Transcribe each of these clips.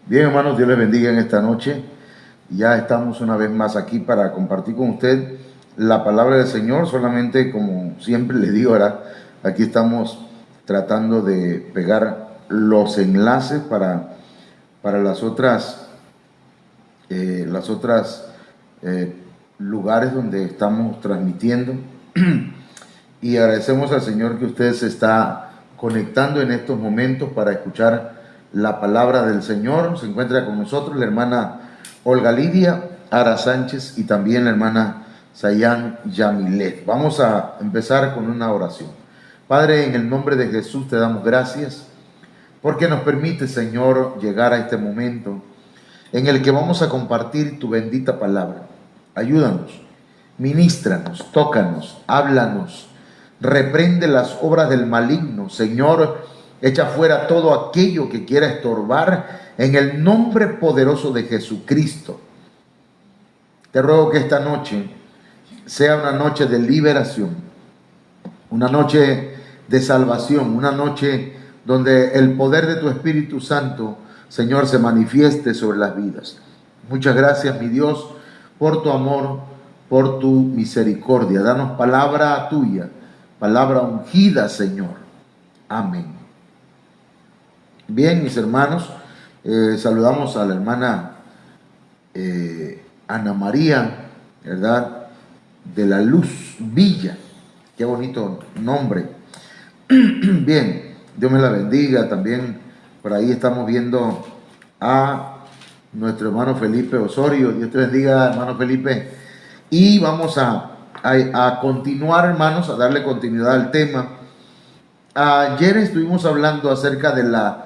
Bien, hermanos, Dios les bendiga en esta noche. Ya estamos una vez más aquí para compartir con usted la palabra del Señor. Solamente, como siempre les digo, ahora aquí estamos tratando de pegar los enlaces para las otras lugares donde estamos transmitiendo. Y agradecemos al Señor que usted se está conectando en estos momentos para escuchar la palabra del Señor. Se encuentra con nosotros la hermana Olga Lidia Ara Sánchez y también la hermana Sayan Yamilet. Vamos a empezar con una oración. Padre, en el nombre de Jesús te damos gracias porque nos permite, Señor, llegar a este momento en el que vamos a compartir tu bendita palabra. Ayúdanos, ministranos, tócanos, háblanos, reprende las obras del maligno. Señor, echa fuera todo aquello que quiera estorbar en el nombre poderoso de Jesucristo. Te ruego que esta noche sea una noche de liberación, una noche de salvación, una noche donde el poder de tu Espíritu Santo, Señor, se manifieste sobre las vidas. Muchas gracias, mi Dios, por tu amor, por tu misericordia. Danos palabra tuya, palabra ungida, Señor. Amén. Bien, mis hermanos, saludamos a la hermana Ana María, ¿verdad? De la Luz Villa. Qué bonito nombre. Bien, Dios me la bendiga. También por ahí estamos viendo a nuestro hermano Felipe Osorio. Dios te bendiga, hermano Felipe. Y vamos a continuar, hermanos, a darle continuidad al tema. Ayer estuvimos hablando acerca de la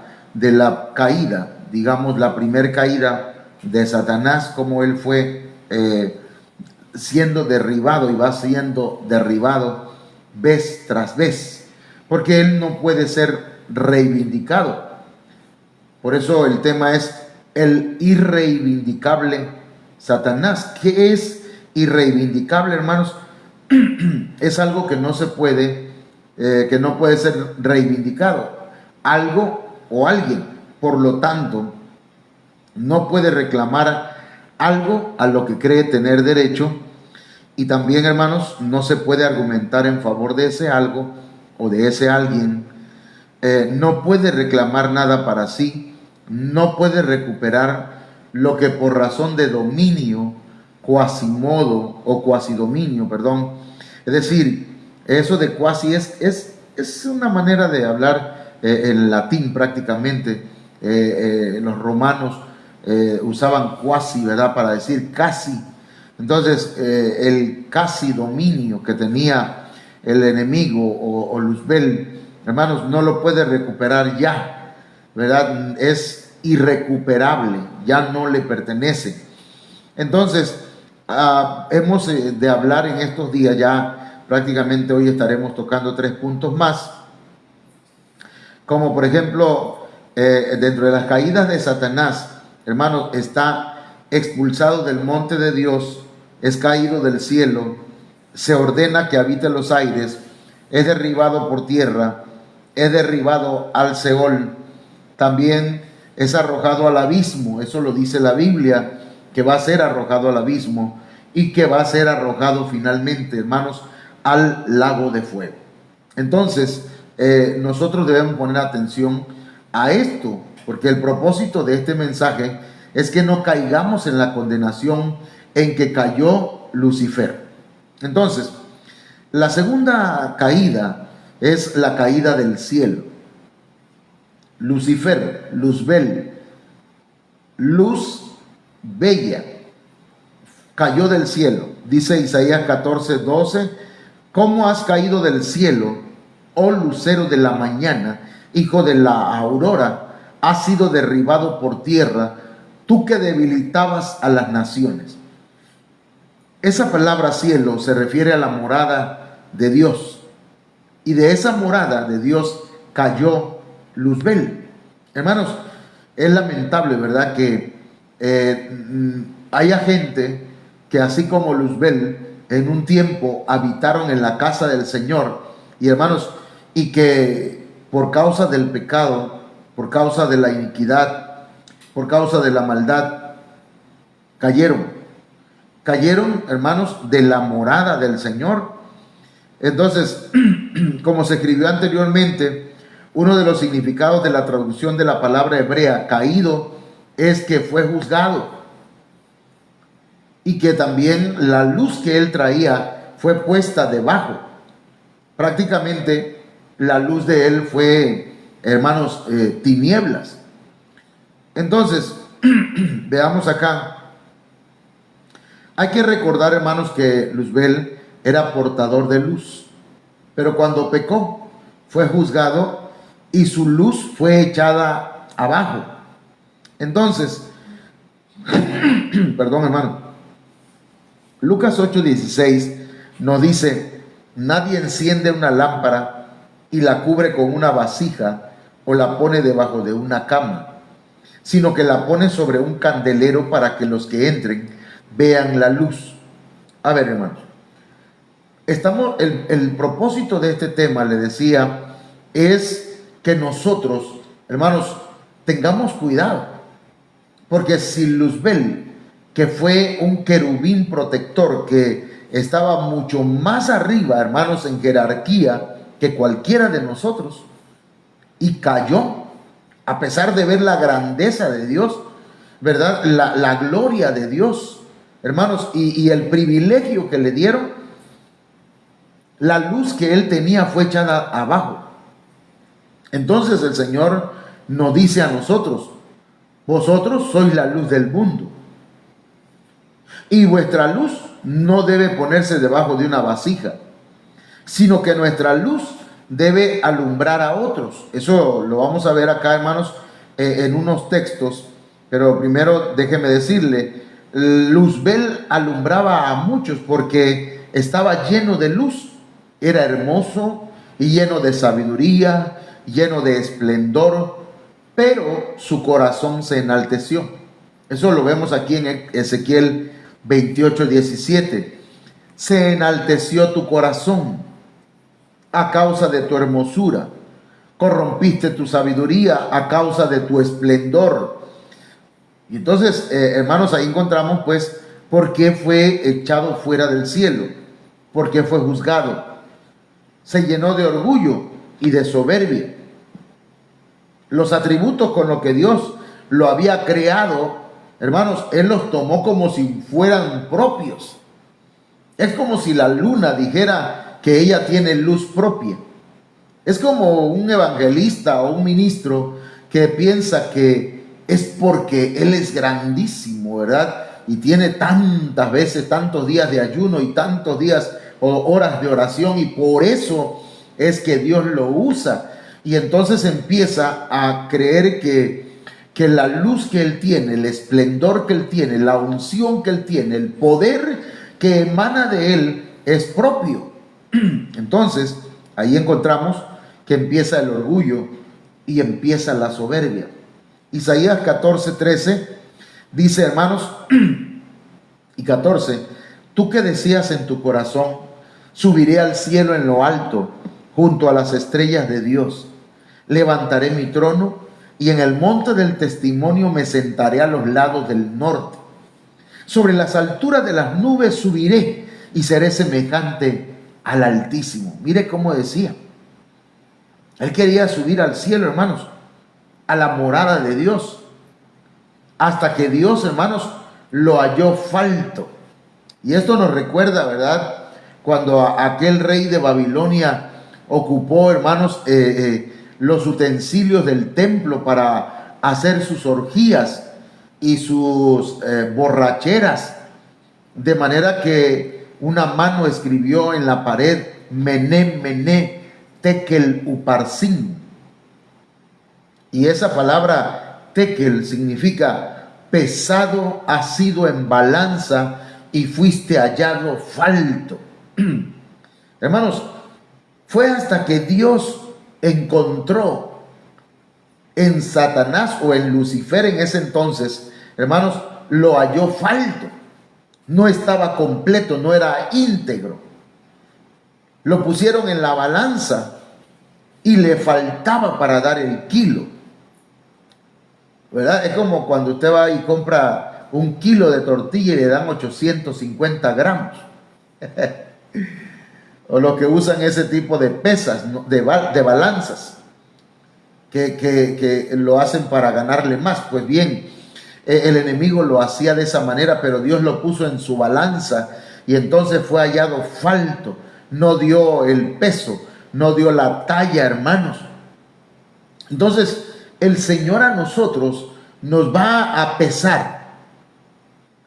caída, digamos, la primer caída de Satanás, cómo él fue siendo derribado y va siendo derribado vez tras vez, porque él no puede ser reivindicado. Por eso el tema es el irreivindicable Satanás. ¿Qué es irreivindicable, hermanos? Es algo que no se puede, que no puede ser reivindicado. Algo o alguien, por lo tanto, no puede reclamar algo a lo que cree tener derecho. Y también, hermanos, no se puede argumentar en favor de ese algo o de ese alguien. No puede reclamar nada para sí, no puede recuperar lo que por razón de dominio, cuasimodo o cuasidominio, perdón. Es decir, eso de cuasi es una manera de hablar en latín prácticamente. Los romanos usaban cuasi, ¿verdad? Para decir casi. Entonces, el casi dominio que tenía el enemigo o Luzbel, hermanos, no lo puede recuperar ya, ¿verdad? Es irrecuperable, ya no le pertenece. Entonces, hemos de hablar en estos días, ya prácticamente hoy estaremos tocando 3 puntos más, como por ejemplo, dentro de las caídas de Satanás, hermanos, está expulsado del monte de Dios, es caído del cielo, se ordena que habite los aires, es derribado por tierra, es derribado al Seol, también es arrojado al abismo. Eso lo dice la Biblia, que va a ser arrojado al abismo y que va a ser arrojado finalmente, hermanos, al lago de fuego. Entonces, nosotros debemos poner atención a esto, porque el propósito de este mensaje es que no caigamos en la condenación en que cayó Lucifer. Entonces, la segunda caída es la caída del cielo. Lucifer, Luzbel, luz bella, cayó del cielo. Dice Isaías 14:12, ¿cómo has caído del cielo, oh lucero de la mañana, hijo de la aurora? Has sido derribado por tierra, tú que debilitabas a las naciones. Esa palabra cielo se refiere a la morada de Dios. Y de esa morada de Dios cayó Luzbel. Hermanos, es lamentable, ¿verdad?, que haya gente que así como Luzbel en un tiempo habitaron en la casa del Señor, y hermanos, y que por causa del pecado, por causa de la iniquidad, por causa de la maldad, cayeron, hermanos, de la morada del Señor. Entonces, como se escribió anteriormente, uno de los significados de la traducción de la palabra hebrea caído es que fue juzgado, y que también la luz que él traía fue puesta debajo. Prácticamente la luz de él fue, hermanos, tinieblas. Entonces, veamos acá. Hay que recordar, hermanos, que Luzbel era portador de luz, pero cuando pecó fue juzgado y su luz fue echada abajo. Entonces, perdón, hermano, Lucas 8:16 nos dice: nadie enciende una lámpara y la cubre con una vasija o la pone debajo de una cama, sino que la pone sobre un candelero para que los que entren vean la luz. A ver, hermanos, el propósito de este tema, le decía, es que nosotros, hermanos, tengamos cuidado, porque si Luzbel, que fue un querubín protector, que estaba mucho más arriba, hermanos, en jerarquía que cualquiera de nosotros, y cayó, a pesar de ver la grandeza de Dios, ¿verdad? La gloria de Dios, hermanos, y el privilegio que le dieron, la luz que él tenía fue echada abajo. Entonces el Señor nos dice a nosotros: vosotros sois la luz del mundo, y vuestra luz no debe ponerse debajo de una vasija, sino que nuestra luz debe alumbrar a otros. Eso lo vamos a ver acá, hermanos, en unos textos, pero primero déjeme decirle, Luzbel alumbraba a muchos porque estaba lleno de luz, era hermoso y lleno de sabiduría, lleno de esplendor, pero su corazón se enalteció. Eso lo vemos aquí en Ezequiel 28:17. Se enalteció tu corazón a causa de tu hermosura, corrompiste tu sabiduría a causa de tu esplendor. Y entonces, hermanos, ahí encontramos pues por qué fue echado fuera del cielo, por qué fue juzgado. Se llenó de orgullo y de soberbia. Los atributos con los que Dios lo había creado, hermanos, él los tomó como si fueran propios. Es como si la luna dijera que ella tiene luz propia. Es como un evangelista o un ministro que piensa que es porque él es grandísimo, ¿verdad? Y tiene tantas veces, tantos días de ayuno y tantos días o horas de oración, y por eso es que Dios lo usa. Y entonces empieza a creer que la luz que él tiene, el esplendor que él tiene, la unción que él tiene, el poder que emana de él es propio. Entonces, ahí encontramos que empieza el orgullo y empieza la soberbia. Isaías 14:13 dice, hermanos, y 14: tú que decías en tu corazón, subiré al cielo en lo alto, junto a las estrellas de Dios. Levantaré mi trono y en el monte del testimonio me sentaré a los lados del norte. Sobre las alturas de las nubes subiré y seré semejante al Altísimo. Mire cómo decía. Él quería subir al cielo, hermanos, a la morada de Dios, hasta que Dios, hermanos, lo halló falto. Y esto nos recuerda, ¿verdad?, cuando aquel rey de Babilonia ocupó, hermanos, los utensilios del templo para hacer sus orgías y sus borracheras, de manera que una mano escribió en la pared: Mené, Mené, Tekel Uparsin. Y esa palabra Tekel significa pesado has sido en balanza y fuiste hallado falto. Hermanos, fue hasta que Dios encontró en Satanás, o en Lucifer en ese entonces, hermanos, lo halló falto. No estaba completo, no era íntegro. Lo pusieron en la balanza y le faltaba para dar el kilo. ¿verdad? Es como cuando usted va y compra un kilo de tortilla y le dan 850 gramos. O los que usan ese tipo de pesas, ¿no? de balanzas, que lo hacen para ganarle más. Pues bien, el enemigo lo hacía de esa manera, pero Dios lo puso en su balanza y entonces fue hallado falto. No dio el peso, no dio la talla, hermanos. Entonces, el Señor a nosotros nos va a pesar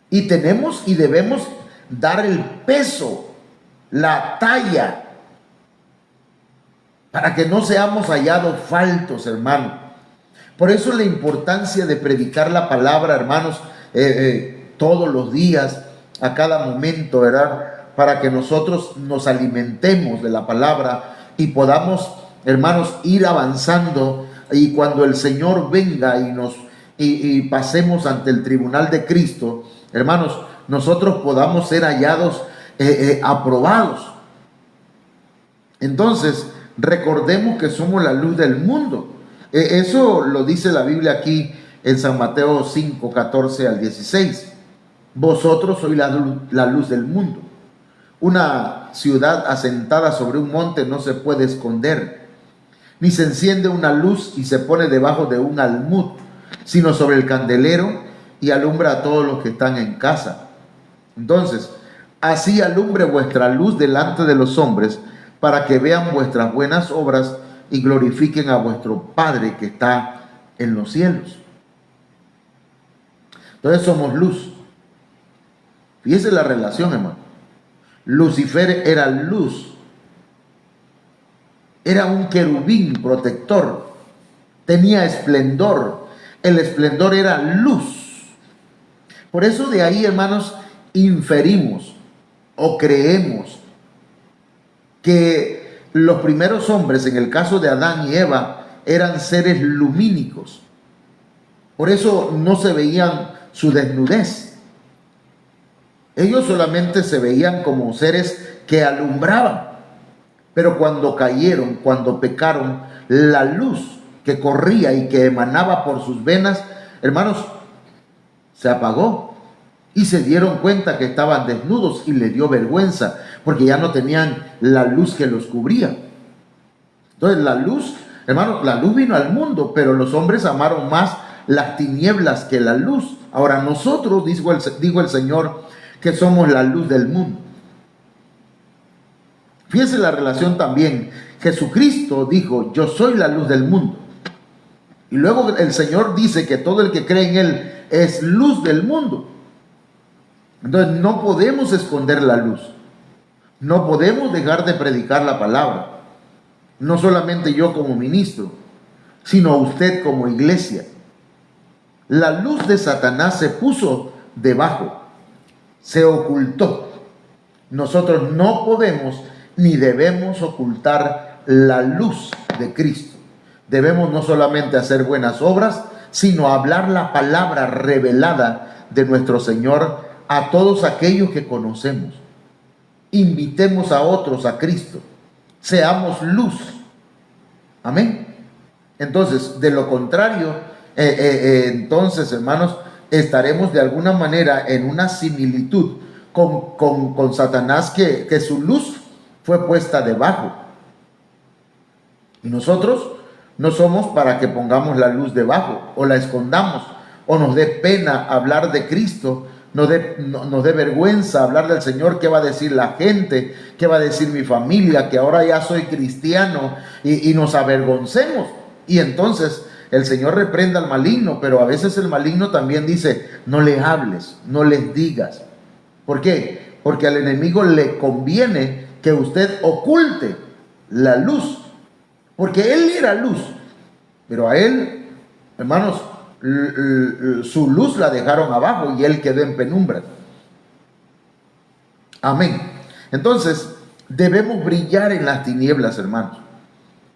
y tenemos y debemos dar el peso, la talla, para que no seamos hallados faltos, hermano. Por eso la importancia de predicar la palabra, hermanos, todos los días, a cada momento, ¿verdad? Para que nosotros nos alimentemos de la palabra y podamos, hermanos, ir avanzando, y cuando el Señor venga y pasemos ante el tribunal de Cristo, hermanos, nosotros podamos ser hallados aprobados. Entonces, recordemos que somos la luz del mundo. Eso lo dice la Biblia aquí en San Mateo 5, 14 al 16. Vosotros sois la luz del mundo. Una ciudad asentada sobre un monte no se puede esconder, ni se enciende una luz y se pone debajo de un almud, sino sobre el candelero y alumbra a todos los que están en casa. Entonces, así alumbre vuestra luz delante de los hombres, para que vean vuestras buenas obras y glorifiquen a vuestro Padre que está en los cielos. Entonces somos luz. Fíjese la relación, hermano. Lucifer era luz. Era un querubín protector. Tenía esplendor. El esplendor era luz. Por eso de ahí, hermanos, inferimos o creemos que los primeros hombres, en el caso de Adán y Eva, eran seres lumínicos. Por eso no se veían su desnudez. Ellos solamente se veían como seres que alumbraban. Pero cuando cayeron, cuando pecaron, la luz que corría y que emanaba por sus venas, hermanos, se apagó. Y se dieron cuenta que estaban desnudos y les dio vergüenza, porque ya no tenían la luz que los cubría. Entonces la luz, hermano, la luz vino al mundo, pero los hombres amaron más las tinieblas que la luz. Ahora nosotros, dijo el Señor, que somos la luz del mundo. Fíjense la relación también. Jesucristo dijo, yo soy la luz del mundo. Y luego el Señor dice que todo el que cree en Él es luz del mundo. Entonces no podemos esconder la luz. No podemos dejar de predicar la palabra. No solamente yo como ministro, sino usted como iglesia. La luz de Satanás se puso debajo, se ocultó. Nosotros no podemos ni debemos ocultar la luz de Cristo. Debemos no solamente hacer buenas obras, sino hablar la palabra revelada de nuestro Señor a todos aquellos que conocemos. Invitemos a otros a Cristo. Seamos luz. Amén. Entonces, de lo contrario, entonces, hermanos, estaremos de alguna manera en una similitud con Satanás, que su luz fue puesta debajo. Y nosotros no somos para que pongamos la luz debajo o la escondamos o nos dé pena hablar de Cristo, nos dé vergüenza hablar del Señor. ¿Qué va a decir la gente? ¿Qué va a decir mi familia? Que ahora ya soy cristiano, y nos avergoncemos. Y entonces el Señor reprenda al maligno, pero a veces el maligno también dice, no le hables, no les digas. ¿Por qué? Porque al enemigo le conviene que usted oculte la luz, porque él era luz, pero a él, hermanos, su luz la dejaron abajo y él quedó en penumbra. Amén. Entonces, debemos brillar en las tinieblas, hermanos.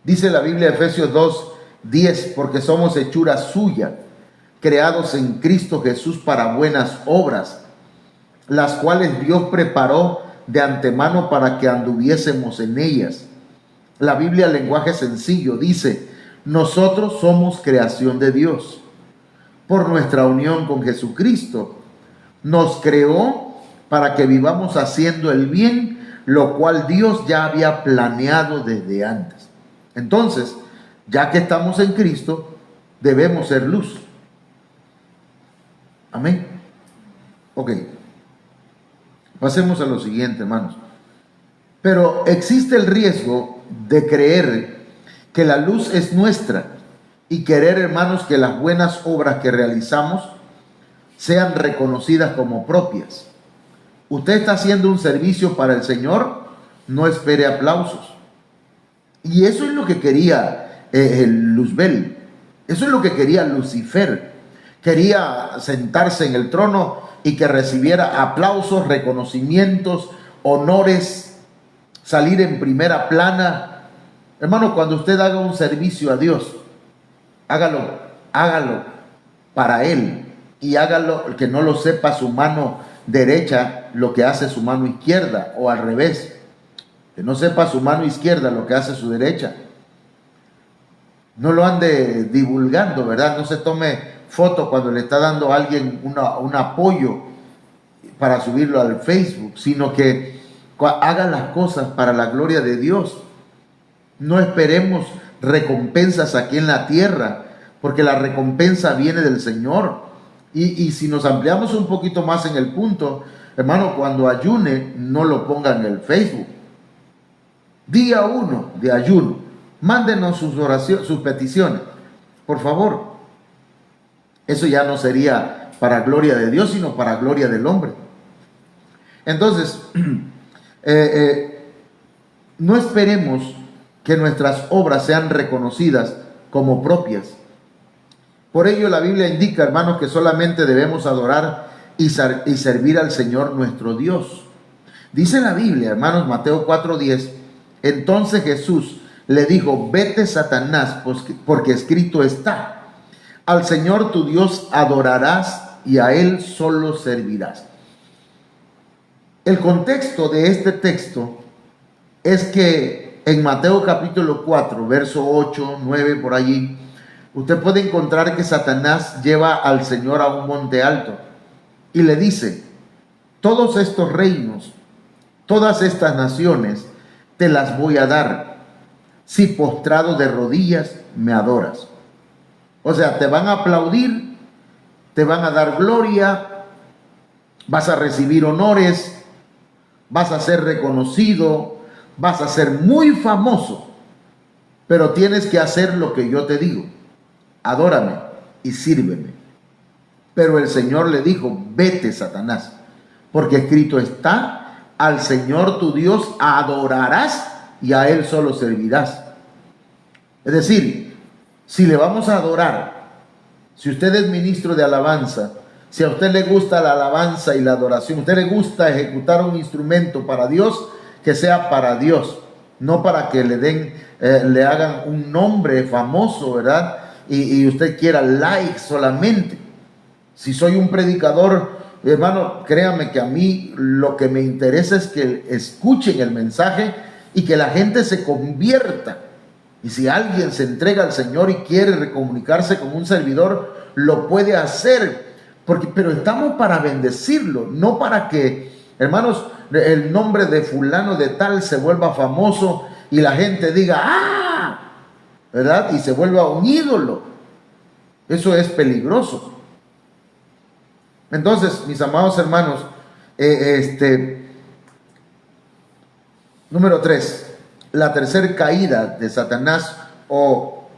Dice la Biblia, Efesios 2:10, porque somos hechura suya, creados en Cristo Jesús para buenas obras, las cuales Dios preparó de antemano para que anduviésemos en ellas. La Biblia, lenguaje sencillo, dice, nosotros somos creación de Dios, por nuestra unión con Jesucristo. Nos creó para que vivamos haciendo el bien, lo cual Dios ya había planeado desde antes. Entonces, ya que estamos en Cristo, debemos ser luz. Amén. Ok. Pasemos a lo siguiente, hermanos. Pero existe el riesgo de creer que la luz es nuestra y querer, hermanos, que las buenas obras que realizamos sean reconocidas como propias. Usted está haciendo un servicio para el Señor, no espere aplausos. Y eso es lo que quería Luzbel, eso es lo que quería Lucifer. Quería sentarse en el trono y que recibiera aplausos, reconocimientos, honores, salir en primera plana. Hermano, cuando usted haga un servicio a Dios, hágalo para Él, y hágalo que no lo sepa su mano derecha lo que hace su mano izquierda, o al revés, que no sepa su mano izquierda lo que hace su derecha. No lo ande divulgando, ¿verdad? No se tome foto cuando le está dando a alguien un apoyo para subirlo al Facebook, sino que haga las cosas para la gloria de Dios. No esperemos recompensas aquí en la tierra, porque la recompensa viene del Señor. Y si nos ampliamos un poquito más en el punto, hermano, cuando ayune, no lo ponga en el Facebook. Día 1 de ayuno, mándenos sus oraciones, sus peticiones, por favor. Eso ya no sería para gloria de Dios, sino para gloria del hombre. Entonces, no esperemos que nuestras obras sean reconocidas como propias. Por ello la Biblia indica, hermanos, que solamente debemos adorar y servir al Señor nuestro Dios. Dice la Biblia, hermanos, Mateo 4:10, entonces Jesús le dijo, vete, Satanás, porque escrito está, al Señor tu Dios adorarás y a Él solo servirás. El contexto de este texto es que en Mateo capítulo 4, verso 8, 9, por allí, usted puede encontrar que Satanás lleva al Señor a un monte alto y le dice, todos estos reinos, todas estas naciones, te las voy a dar si postrado de rodillas me adoras. O sea, te van a aplaudir, te van a dar gloria, vas a recibir honores, vas a ser reconocido, vas a ser muy famoso, pero tienes que hacer lo que yo te digo. Adórame y sírveme. Pero el Señor le dijo, vete, Satanás, porque escrito está, al Señor tu Dios adorarás y a Él solo servirás. Es decir, si le vamos a adorar, si usted es ministro de alabanza, si a usted le gusta la alabanza y la adoración, a usted le gusta ejecutar un instrumento para Dios, que sea para Dios, no para que le hagan un nombre famoso, ¿verdad? Y usted quiera like solamente. Si soy un predicador, hermano, créame que a mí lo que me interesa es que escuchen el mensaje y que la gente se convierta. Y si alguien se entrega al Señor y quiere recomunicarse con un servidor, lo puede hacer. Pero estamos para bendecirlo, no para que, hermanos, el nombre de fulano de tal se vuelva famoso y la gente diga, ¡ah! ¿Verdad? Y se vuelva un ídolo. Eso es peligroso. Entonces, mis amados hermanos, número 3, la tercera caída de Satanás, o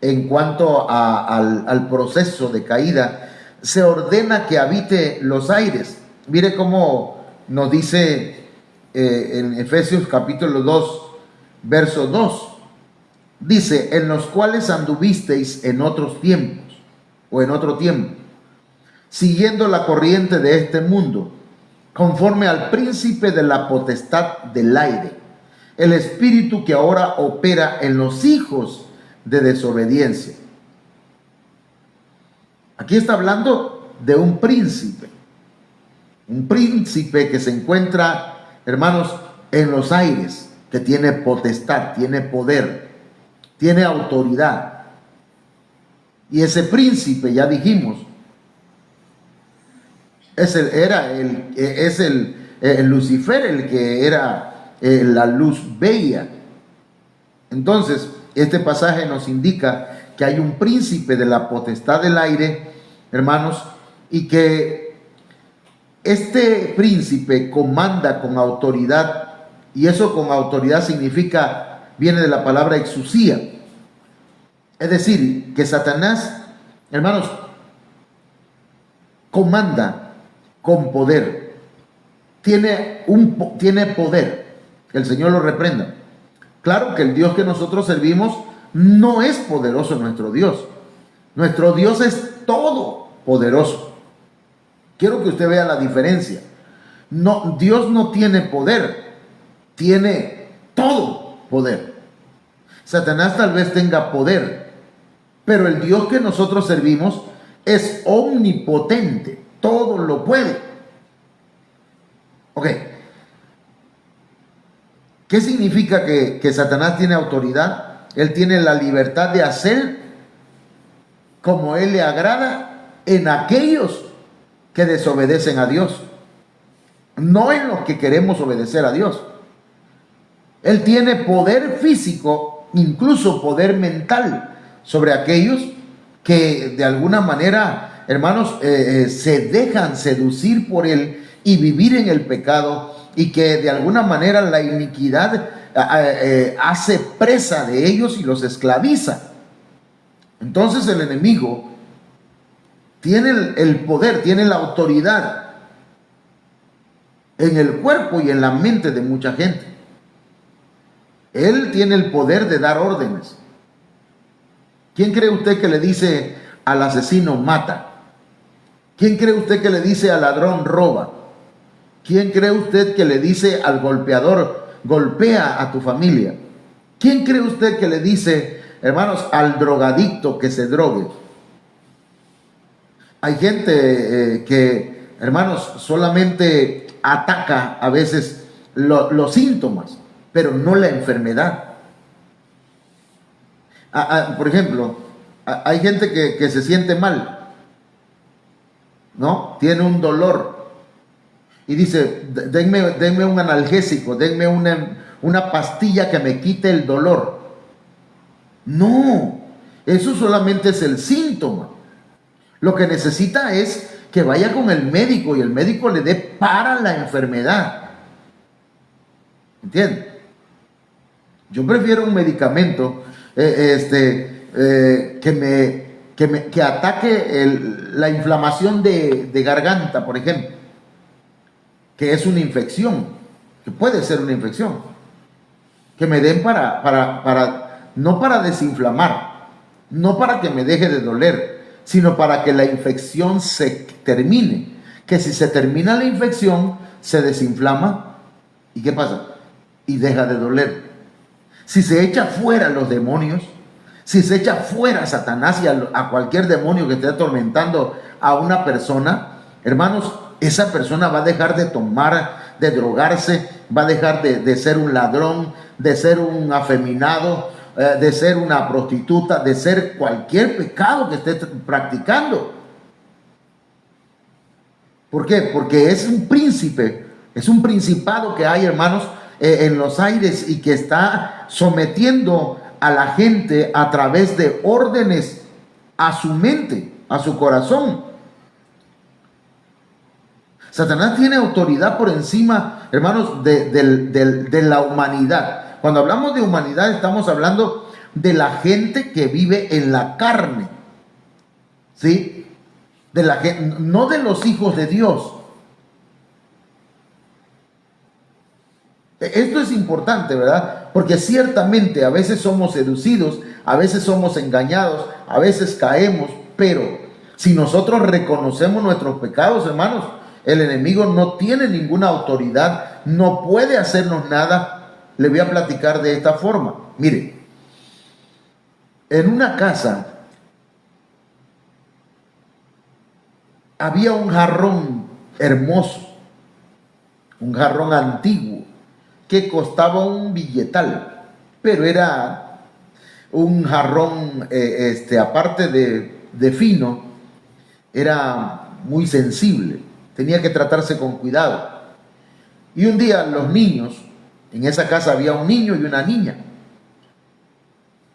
en cuanto al proceso de caída, se ordena que habite los aires. Mire cómo nos dice en Efesios capítulo 2, verso 2. Dice, en los cuales anduvisteis en otros tiempos, o en otro tiempo, siguiendo la corriente de este mundo, conforme al príncipe de la potestad del aire, el espíritu que ahora opera en los hijos de desobediencia. Aquí está hablando de un príncipe que se encuentra, hermanos, en los aires, que tiene potestad, tiene poder, tiene autoridad. Y ese príncipe, ya dijimos, es el Lucifer, el que era la luz bella. Entonces, este pasaje nos indica que hay un príncipe de la potestad del aire, hermanos, y que este príncipe comanda con autoridad, y eso con autoridad significa, viene de la palabra exusía. Es decir, que Satanás, hermanos, comanda con poder. Tiene poder. Que el Señor lo reprenda. Claro que el Dios que nosotros servimos no es poderoso nuestro Dios. Nuestro Dios es todopoderoso. Quiero que usted vea la diferencia. No, Dios no tiene poder, tiene todo poder. Satanás tal vez tenga poder, pero el Dios que nosotros servimos es omnipotente, todo lo puede. Ok. ¿Qué significa que Satanás tiene autoridad? Él tiene la libertad de hacer como él le agrada en aquellos que desobedecen a Dios, no en los que queremos obedecer a Dios. Él tiene poder físico, incluso poder mental, sobre aquellos que de alguna manera, hermanos, se dejan seducir por él y vivir en el pecado, y que de alguna manera la iniquidad hace presa de ellos y los esclaviza. Entonces el enemigo tiene el poder, tiene la autoridad en el cuerpo y en la mente de mucha gente. Él tiene el poder de dar órdenes. ¿Quién cree usted que le dice al asesino mata? ¿Quién cree usted que le dice al ladrón roba? ¿Quién cree usted que le dice al golpeador golpea a tu familia? ¿Quién cree usted que le dice, hermanos, al drogadicto que se drogue? Hay gente que, hermanos, solamente ataca a veces los síntomas, pero no la enfermedad. Por ejemplo, hay gente que se siente mal, ¿no? Tiene un dolor y dice, denme un analgésico, denme una pastilla que me quite el dolor. No, eso solamente es el síntoma. Lo que necesita es que vaya con el médico y el médico le dé para la enfermedad. ¿Entiendes? Yo prefiero un medicamento que ataque la inflamación de garganta, por ejemplo, que es una infección, que puede ser una infección, que me den no para desinflamar, no para que me deje de doler, sino para que la infección se termine. Que si se termina la infección, se desinflama, ¿y qué pasa? Y deja de doler. Si se echa fuera los demonios, si se echa fuera Satanás y a cualquier demonio que esté atormentando a una persona, hermanos, esa persona va a dejar de tomar, de drogarse, va a dejar de ser un ladrón, de ser un afeminado, de ser una prostituta, de ser cualquier pecado que esté practicando. ¿Por qué? Porque es un príncipe, es un principado que hay, hermanos, en los aires, y que está sometiendo a la gente a través de órdenes a su mente, a su corazón. Satanás tiene autoridad por encima, hermanos, de la humanidad. Cuando hablamos de humanidad, estamos hablando de la gente que vive en la carne, ¿sí? No de los hijos de Dios. Esto es importante, ¿verdad? Porque ciertamente a veces somos seducidos, a veces somos engañados, a veces caemos, pero si nosotros reconocemos nuestros pecados, hermanos, el enemigo no tiene ninguna autoridad, no puede hacernos nada. Le voy a platicar de esta forma. Mire, en una casa había un jarrón hermoso, un jarrón antiguo, que costaba un billetal, pero era un jarrón, aparte de fino, era muy sensible, tenía que tratarse con cuidado. Y un día los niños, en esa casa había un niño y una niña.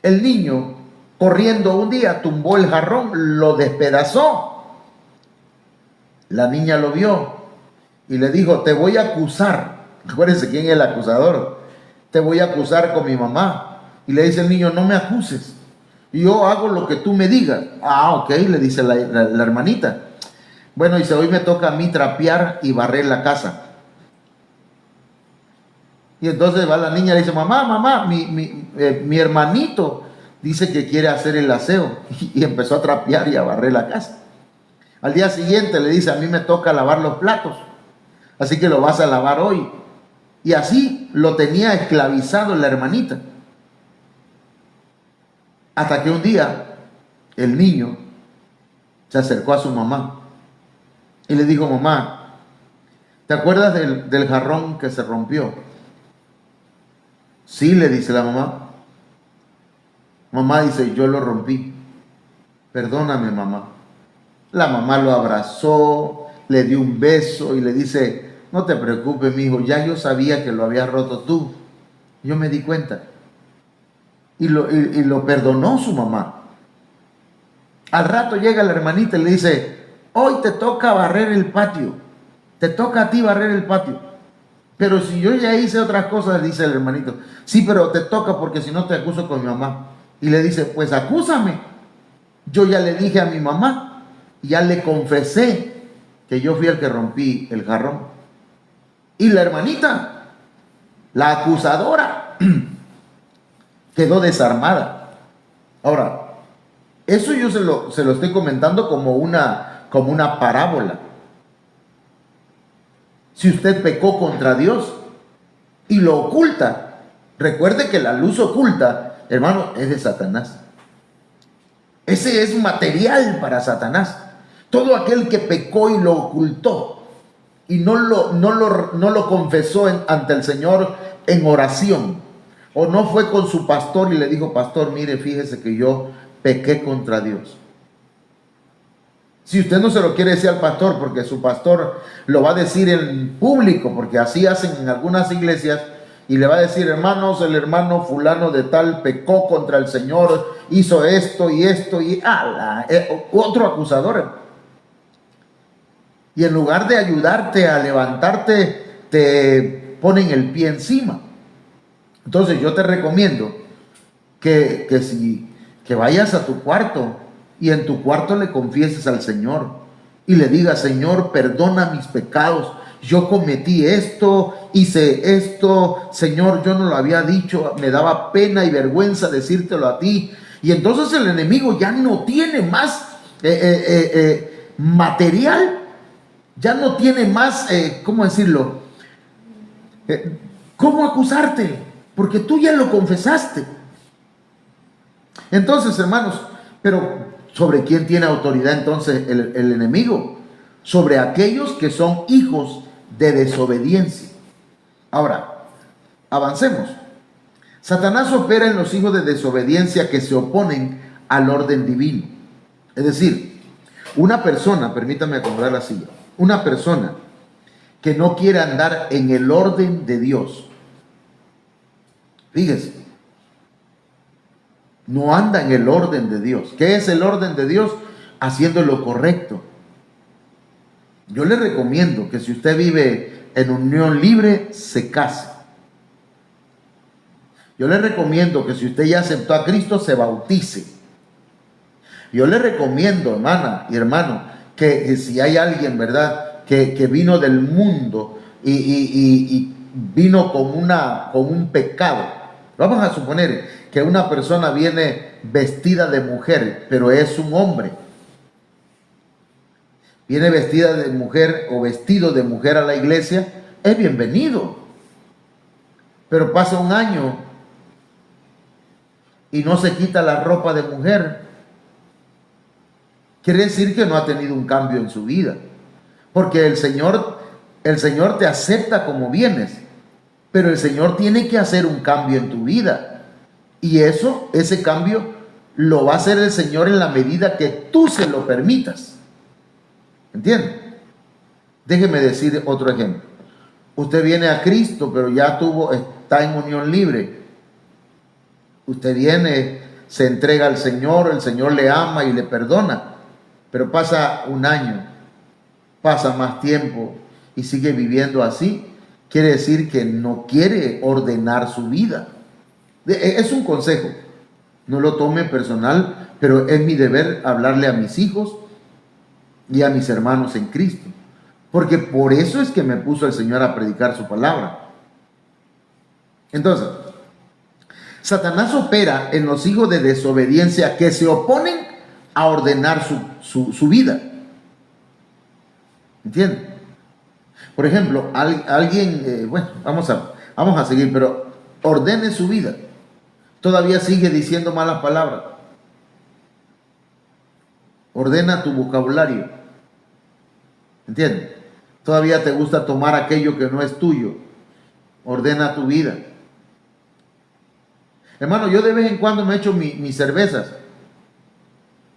El niño, corriendo un día, tumbó el jarrón, lo despedazó. La niña lo vio y le dijo: te voy a acusar. Acuérdense quién es el acusador. Te voy a acusar con mi mamá. Y le dice el niño: no me acuses, yo hago lo que tú me digas. Ah, ok, le dice la hermanita. Bueno, dice: hoy me toca a mí trapear y barrer la casa. Y entonces va la niña y le dice: mamá, mi hermanito dice que quiere hacer el aseo. Y empezó a trapear y a barrer la casa. Al día siguiente le dice: a mí me toca lavar los platos, así que lo vas a lavar hoy. Y así lo tenía esclavizado la hermanita. Hasta que un día el niño se acercó a su mamá y le dijo: mamá, ¿te acuerdas del jarrón que se rompió? Sí, le dice la mamá. Mamá dice: yo lo rompí, perdóname, mamá. La mamá lo abrazó, le dio un beso y le dice: no te preocupes, mi hijo, ya yo sabía que lo habías roto tú, yo me di cuenta. Y lo perdonó su mamá. Al rato llega la hermanita y le dice: hoy te toca barrer el patio, te toca a ti barrer el patio. Pero si yo ya hice otras cosas, dice el hermanito. Sí, pero te toca porque si no te acuso con mi mamá. Y le dice: pues acúsame. Yo ya le dije a mi mamá, ya le confesé que yo fui el que rompí el jarrón. Y la hermanita, la acusadora, quedó desarmada. Ahora, eso yo se lo estoy comentando como una parábola. Si usted pecó contra Dios y lo oculta, recuerde que la luz oculta, hermano, es de Satanás. Ese es material para Satanás. Todo aquel que pecó y lo ocultó y no lo confesó ante el Señor en oración, o no fue con su pastor y le dijo: pastor, mire, fíjese que yo pequé contra Dios. Si usted no se lo quiere decir al pastor, porque su pastor lo va a decir en público, porque así hacen en algunas iglesias, y le va a decir: hermanos, el hermano fulano de tal pecó contra el Señor, hizo esto y esto, y otro acusador. Y en lugar de ayudarte a levantarte, te ponen el pie encima. Entonces yo te recomiendo que vayas a tu cuarto y en tu cuarto le confieses al Señor y le digas: Señor, perdona mis pecados, yo cometí esto, hice esto, Señor, yo no lo había dicho, me daba pena y vergüenza decírtelo a ti. Y entonces el enemigo ya no tiene más material, ya no tiene más, ¿cómo decirlo? ¿Cómo acusarte? Porque tú ya lo confesaste. Entonces, hermanos, pero ¿sobre quién tiene autoridad entonces el enemigo? Sobre aquellos que son hijos de desobediencia. Ahora, avancemos. Satanás opera en los hijos de desobediencia que se oponen al orden divino. Es decir, una persona, permítame acomodar la silla, una persona que no quiere andar en el orden de Dios, fíjese, no anda en el orden de Dios. ¿Qué es el orden de Dios? Haciendo lo correcto. Yo le recomiendo que si usted vive en unión libre, se case. Yo le recomiendo que si usted ya aceptó a Cristo, se bautice. Yo le recomiendo, hermana y hermano, que si hay alguien, ¿verdad?, que vino del mundo y vino con un pecado. Vamos a suponer que una persona viene vestida de mujer, pero es un hombre. Viene vestida de mujer o vestido de mujer a la iglesia, es bienvenido. Pero pasa un año y no se quita la ropa de mujer, quiere decir que no ha tenido un cambio en su vida. Porque el Señor te acepta como vienes, pero el Señor tiene que hacer un cambio en tu vida. Y ese cambio lo va a hacer el Señor en la medida que tú se lo permitas. ¿Entiende? Déjeme decir otro ejemplo. Usted viene a Cristo, pero ya está en unión libre. Usted viene, se entrega al Señor, el Señor le ama y le perdona, pero pasa un año, pasa más tiempo y sigue viviendo así. Quiere decir que no quiere ordenar su vida. Es un consejo, no lo tome personal, pero es mi deber hablarle a mis hijos y a mis hermanos en Cristo, porque por eso es que me puso el Señor a predicar su palabra. Entonces, Satanás opera en los hijos de desobediencia que se oponen a ordenar su vida. ¿Entienden? Por ejemplo, alguien, bueno, vamos a seguir, pero ordene su vida. Todavía sigue diciendo malas palabras. Ordena tu vocabulario. ¿Entiendes? Todavía te gusta tomar aquello que no es tuyo. Ordena tu vida. Hermano, yo de vez en cuando me echo mis cervezas.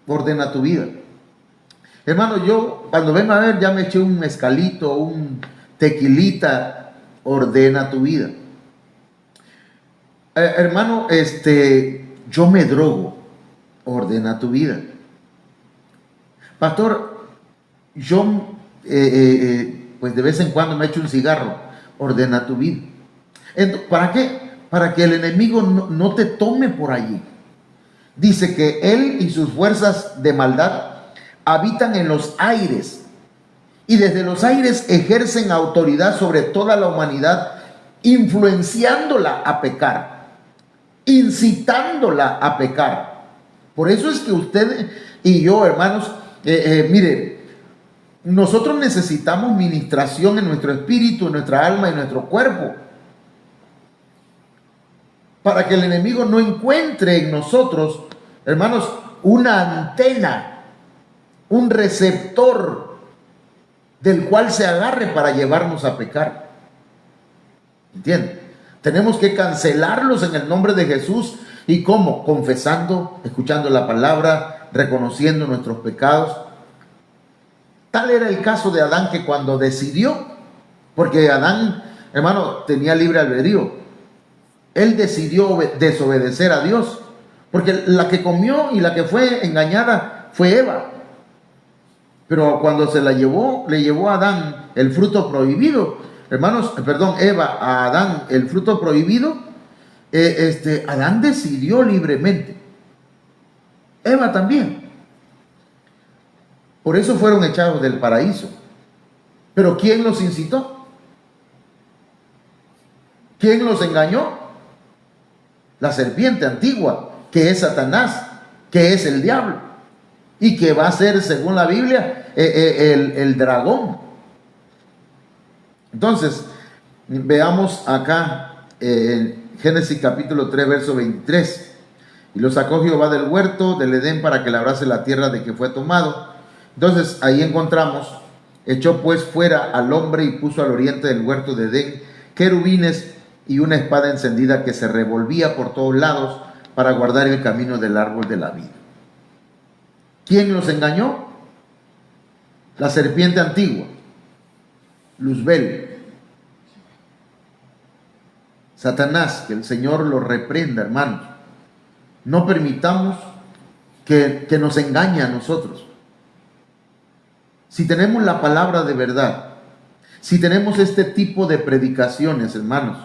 Ordena tu vida. Hermano, yo cuando vengo a ver ya me eché un mezcalito, un tequilita. Ordena tu vida. Hermano, yo me drogo. Ordena tu vida. Pastor, yo pues de vez en cuando me echo un cigarro. Ordena tu vida. ¿Para qué? Para que el enemigo no te tome por allí. Dice que él y sus fuerzas de maldad habitan en los aires y desde los aires ejercen autoridad sobre toda la humanidad, influenciándola a pecar, incitándola a pecar. Por eso es que usted y yo, hermanos, mire, nosotros necesitamos ministración en nuestro espíritu, en nuestra alma y en nuestro cuerpo, para que el enemigo no encuentre en nosotros, hermanos, una antena, un receptor del cual se agarre para llevarnos a pecar. ¿Entienden? Tenemos que cancelarlos en el nombre de Jesús. ¿Y cómo? Confesando, escuchando la palabra, reconociendo nuestros pecados. Tal era el caso de Adán, que cuando decidió, porque Adán, hermano, tenía libre albedrío, él decidió desobedecer a Dios, porque la que comió y la que fue engañada fue Eva. Pero cuando le llevó a Adán el fruto prohibido, hermanos, Eva a Adán el fruto prohibido, Adán decidió libremente. Eva también. Por eso fueron echados del paraíso. Pero ¿quién los incitó? ¿Quién los engañó? La serpiente antigua, que es Satanás, que es el diablo, y que va a ser, según la Biblia, el dragón. Entonces, veamos acá en Génesis capítulo 3, verso 23. Y lo sacó Jehová del huerto del Edén para que labrase la tierra de que fue tomado. Entonces, ahí encontramos, echó pues fuera al hombre y puso al oriente del huerto de Edén querubines y una espada encendida que se revolvía por todos lados para guardar el camino del árbol de la vida. ¿Quién los engañó? La serpiente antigua, Luzbel, Satanás. Que el Señor lo reprenda, hermanos. No permitamos que nos engañe a nosotros. Si tenemos la palabra de verdad, si tenemos este tipo de predicaciones, hermanos,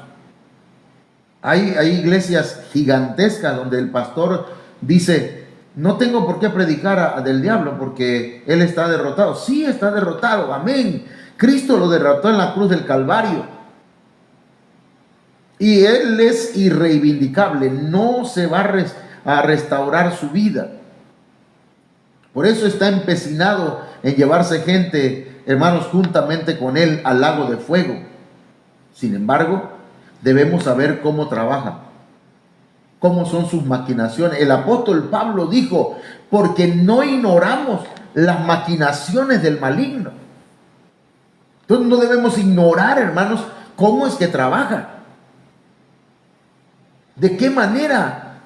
hay iglesias gigantescas donde el pastor dice: no tengo por qué predicar del diablo porque él está derrotado. Sí, está derrotado, amén. Cristo lo derrotó en la cruz del Calvario. Y él es irreivindicable, no se va a restaurar su vida. Por eso está empecinado en llevarse gente, hermanos, juntamente con él al lago de fuego. Sin embargo, debemos saber cómo trabaja, cómo son sus maquinaciones. El apóstol Pablo dijo: porque no ignoramos las maquinaciones del maligno. Entonces no debemos ignorar, hermanos, cómo es que trabaja. ¿De qué manera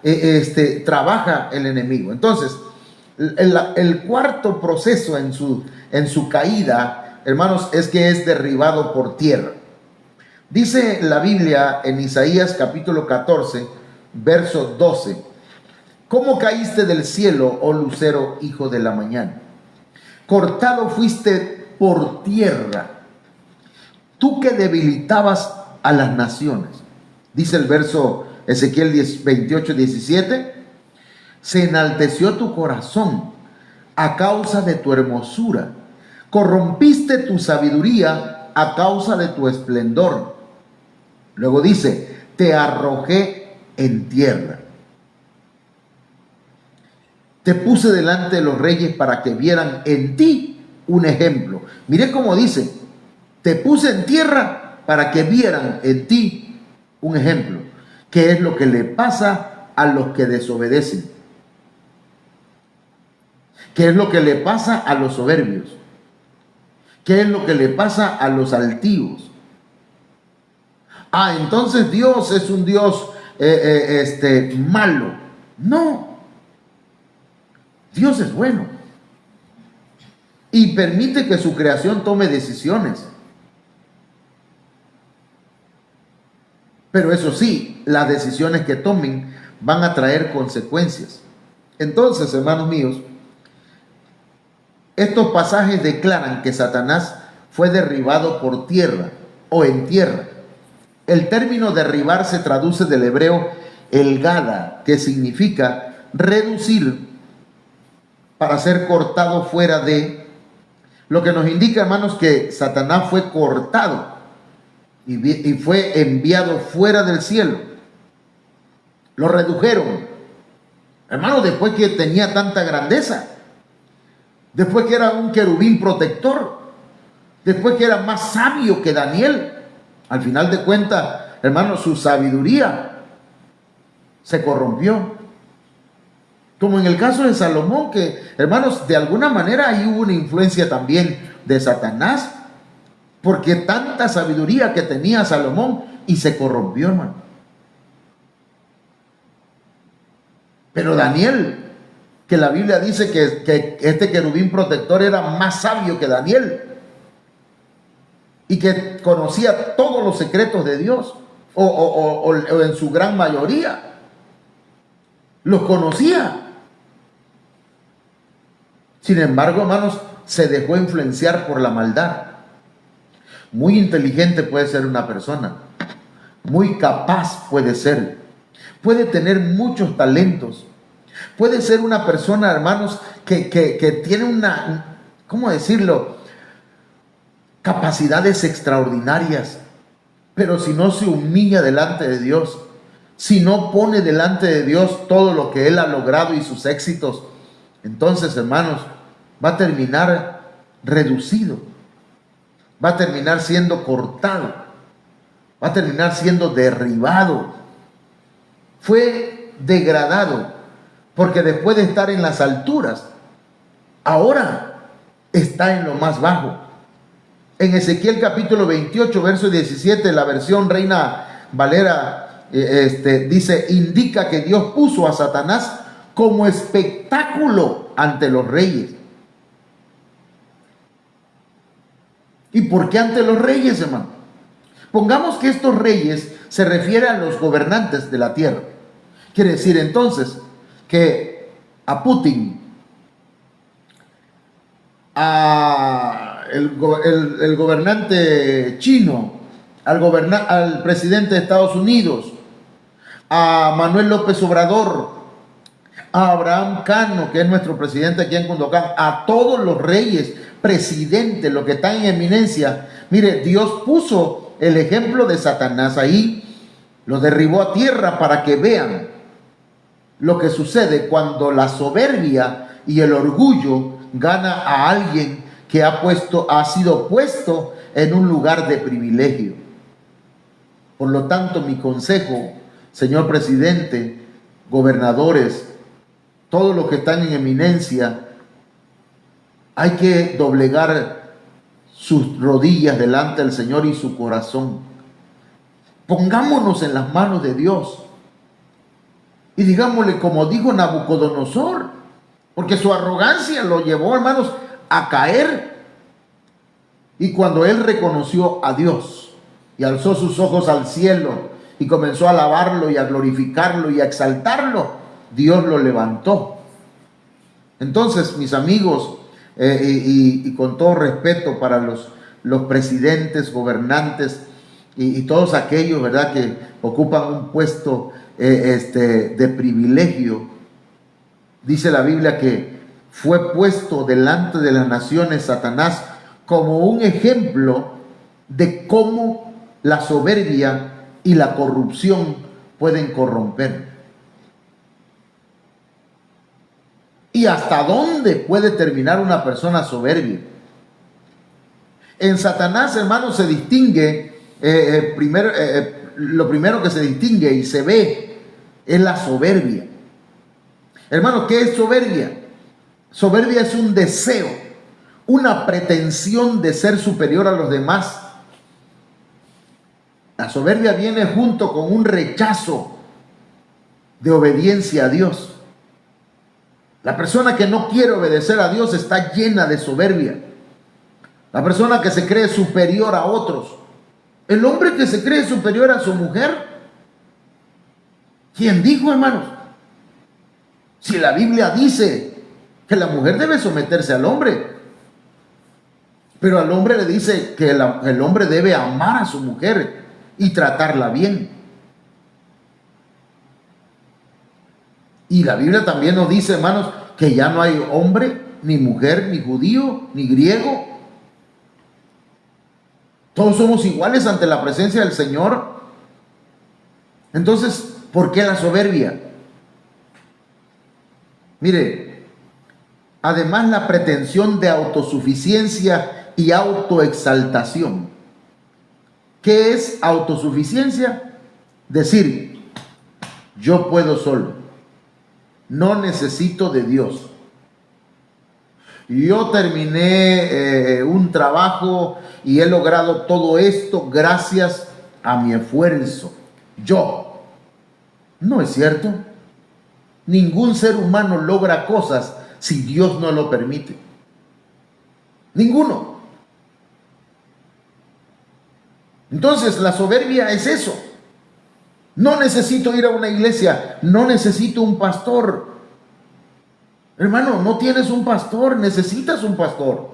trabaja el enemigo. Entonces, el cuarto proceso en su caída, hermanos, es que es derribado por tierra. Dice la Biblia en Isaías capítulo 14, verso 12: ¿Cómo caíste del cielo, oh lucero, hijo de la mañana? Cortado fuiste por tierra, tú que debilitabas a las naciones. Dice el verso Ezequiel 28, 17: se enalteció tu corazón a causa de tu hermosura, corrompiste tu sabiduría a causa de tu esplendor. Luego dice: te arrojé en tierra, te puse delante de los reyes para que vieran en ti un ejemplo. Mire cómo dice: te puse en tierra para que vieran en ti un ejemplo. ¿Qué es lo que le pasa a los que desobedecen? ¿Qué es lo que le pasa a los soberbios? ¿Qué es lo que le pasa a los altivos? Entonces Dios es un Dios malo. No, Dios es bueno y permite que su creación tome decisiones. Pero eso sí, las decisiones que tomen van a traer consecuencias. Entonces, hermanos míos, estos pasajes declaran que Satanás fue derribado por tierra o en tierra. El término derribar se traduce del hebreo elgada, que significa reducir para ser cortado fuera de. Lo que nos indica, hermanos, que Satanás fue cortado y fue enviado fuera del cielo. Lo redujeron, hermanos, después que tenía tanta grandeza, después que era un querubín protector, después que era más sabio que Daniel. Al final de cuentas, hermanos, su sabiduría se corrompió. Como en el caso de Salomón, que, hermanos, de alguna manera ahí hubo una influencia también de Satanás, porque tanta sabiduría que tenía Salomón y se corrompió, hermano. Pero Daniel, que la Biblia dice que este querubín protector era más sabio que Daniel y que conocía todos los secretos de Dios, o en su gran mayoría los conocía. Sin embargo, hermanos, se dejó influenciar por la maldad. Muy inteligente puede ser una persona, muy capaz puede ser, puede tener muchos talentos, puede ser una persona, hermanos, que tiene una, ¿cómo decirlo?, capacidades extraordinarias, pero si no se humilla delante de Dios, si no pone delante de Dios todo lo que él ha logrado y sus éxitos, entonces, hermanos, va a terminar reducido, va a terminar siendo cortado, va a terminar siendo derribado. Fue degradado porque después de estar en las alturas, ahora está en lo más bajo. En Ezequiel capítulo 28, verso 17, la versión Reina Valera dice: indica que Dios puso a Satanás como espectáculo ante los reyes. ¿Y por qué ante los reyes, hermano? Pongamos que estos reyes se refieren a los gobernantes de la tierra. Quiere decir entonces que a Putin, el gobernante chino, al presidente de Estados Unidos, a Manuel López Obrador, a Abraham Cano, que es nuestro presidente aquí en Cundocán, a todos los reyes, presidentes, los que están en eminencia. Mire, Dios puso el ejemplo de Satanás ahí, lo derribó a tierra para que vean lo que sucede cuando la soberbia y el orgullo gana a alguien que ha sido puesto en un lugar de privilegio. Por lo tanto, mi consejo, señor presidente, gobernadores, todos los que están en eminencia, hay que doblegar sus rodillas delante del Señor y su corazón. Pongámonos en las manos de Dios. Y digámosle, como dijo Nabucodonosor, porque su arrogancia lo llevó, hermanos, a caer. Y cuando él reconoció a Dios y alzó sus ojos al cielo y comenzó a alabarlo y a glorificarlo y a exaltarlo, Dios lo levantó. Entonces, mis amigos, y con todo respeto para los presidentes, gobernantes y todos aquellos, ¿verdad?, que ocupan un puesto de privilegio, dice la Biblia que fue puesto delante de las naciones Satanás como un ejemplo de cómo la soberbia y la corrupción pueden corromper. ¿Y hasta dónde puede terminar una persona soberbia? En Satanás, hermanos, se distingue, lo primero que se distingue y se ve es la soberbia. Hermanos, ¿qué es soberbia? Soberbia es un deseo, una pretensión de ser superior a los demás. La soberbia viene junto con un rechazo de obediencia a Dios. La persona que no quiere obedecer a Dios está llena de soberbia. La persona que se cree superior a otros. El hombre que se cree superior a su mujer. ¿Quién dijo, hermanos? Si la Biblia dice que la mujer debe someterse al hombre, pero al hombre le dice que el hombre debe amar a su mujer y tratarla bien. Y la Biblia también nos dice, hermanos, que ya no hay hombre, ni mujer, ni judío, ni griego. Todos somos iguales ante la presencia del Señor. Entonces, ¿por qué la soberbia? Mire, además la pretensión de autosuficiencia y autoexaltación. ¿Qué es autosuficiencia? Decir, yo puedo solo. No necesito de Dios. Yo terminé un trabajo y he logrado todo esto gracias a mi esfuerzo. Yo. No es cierto. Ningún ser humano logra cosas si Dios no lo permite. Ninguno. Entonces la soberbia es eso. No necesito ir a una iglesia, no necesito un pastor. Hermano, no tienes un pastor, necesitas un pastor.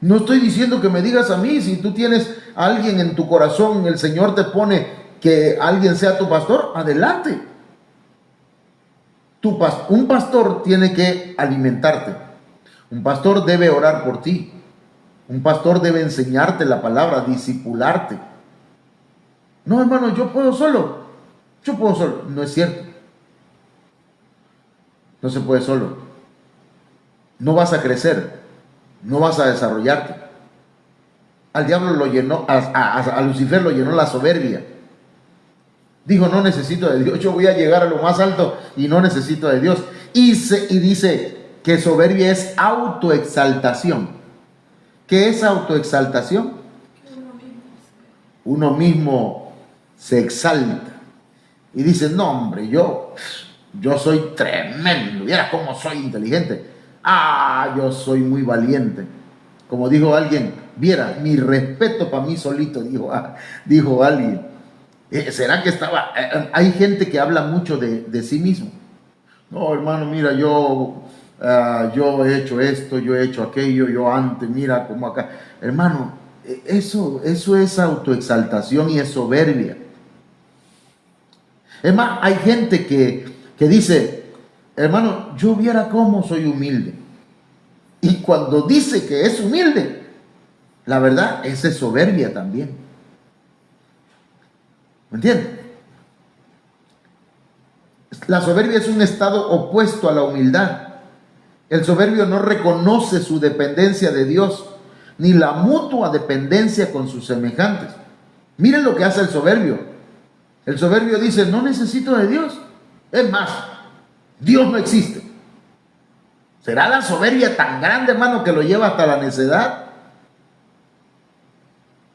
No estoy diciendo que me digas a mí, si tú tienes a alguien en tu corazón, el Señor te pone que alguien sea tu pastor, adelante. Un pastor tiene que alimentarte. Un pastor debe orar por ti. Un pastor debe enseñarte la palabra, discipularte. No, hermano, yo puedo solo. Yo puedo solo. No es cierto. No se puede solo. No vas a crecer. No vas a desarrollarte. Al diablo lo llenó, a Lucifer lo llenó la soberbia. Dijo, no necesito de Dios. Yo voy a llegar a lo más alto y no necesito de Dios. Y dice que soberbia es autoexaltación. ¿Qué es autoexaltación? Uno mismo se exalta y dice, no hombre, yo soy tremendo, mira cómo soy inteligente, yo soy muy valiente. Como dijo alguien, viera, mi respeto para mí solito, dijo alguien. ¿Será que estaba? Hay gente que habla mucho de sí mismo. No, hermano, mira, yo he hecho esto, yo he hecho aquello, yo antes, mira como acá. Hermano, eso es autoexaltación y es soberbia. Es más, hay gente que dice, hermano, yo viera cómo soy humilde. Y cuando dice que es humilde, la verdad, esa es soberbia también. ¿Me entienden? La soberbia es un estado opuesto a la humildad. El soberbio no reconoce su dependencia de Dios, ni la mutua dependencia con sus semejantes. Miren lo que hace el soberbio. El soberbio dice, no necesito de Dios. Es más, Dios no existe. ¿Será la soberbia tan grande, hermano, que lo lleva hasta la necedad?